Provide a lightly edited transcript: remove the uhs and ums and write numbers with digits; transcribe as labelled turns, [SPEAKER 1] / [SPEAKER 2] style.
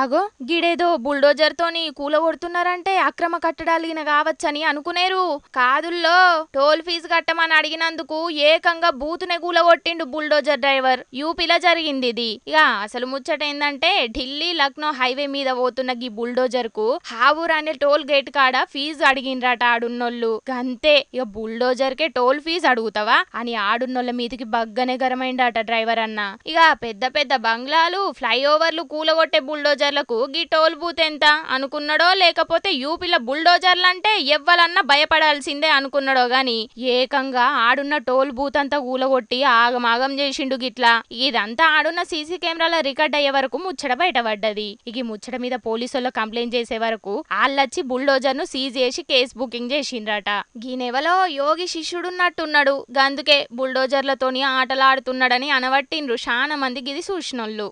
[SPEAKER 1] ఆగో గిడేదో బుల్డోజర్ తోని కూలగొడుతున్నారంటే అక్రమ కట్టడాలిగిన కావచ్చని అనుకునేరు. కాదుల్లో టోల్ ఫీజు కట్టమని అడిగినందుకు ఏకంగా బూతునే కూలగొట్టిండు బుల్డోజర్ డ్రైవర్. యూపీలో జరిగింది ఇది. ఇక అసలు ముచ్చట ఏందంటే ఢిల్లీ లక్నో హైవే మీద పోతున్న గీ బుల్డోజర్ కు హావూర్ అనే టోల్ గేట్ కాడ ఫీజు అడిగిండ్రట ఆడున్నోళ్ళు. గంతే ఇక బుల్డోజర్ కే టోల్ ఫీజు అడుగుతావా అని ఆడున్నోళ్ళ మీదికి బగ్గనే గరమైండట డ్రైవర్ అన్న. ఇక పెద్ద పెద్ద బంగ్లాలు ఫ్లైఓవర్లు కూలగొట్టే బుల్డోజర్లకు గీ టోల్ బూత్ ఎంత అనుకున్నాడో, లేకపోతే యూపీలో బుల్డోజర్లంటే ఎవ్వలన్నా భయపడాల్సిందే అనుకున్నాడో గాని ఏకంగా ఆడున్న టోల్ బూత్ అంతా కూలగొట్టి ఆగమాగం చేసిండు గిట్లా. ఇదంతా ఆడున్న సీసీ కెమెరాల రికార్డ్ అయ్యే వరకు ముచ్చట బయటపడ్డది. ఇక ముచ్చట మీద పోలీసుల్లో కంప్లైంట్ చేసే వరకు ఆళ్ళొచ్చి బుల్డోజర్ ను సీజ్ చేసి కేసు బుకింగ్ చేసిండ్రట. గీనెవలో యోగి శిష్యుడున్నట్టున్నాడు, గందుకే బుల్డోజర్లతోని ఆటలాడుతున్నాడని అనవట్టిండ్రు శానా మంది గిది చూసినోళ్ళు.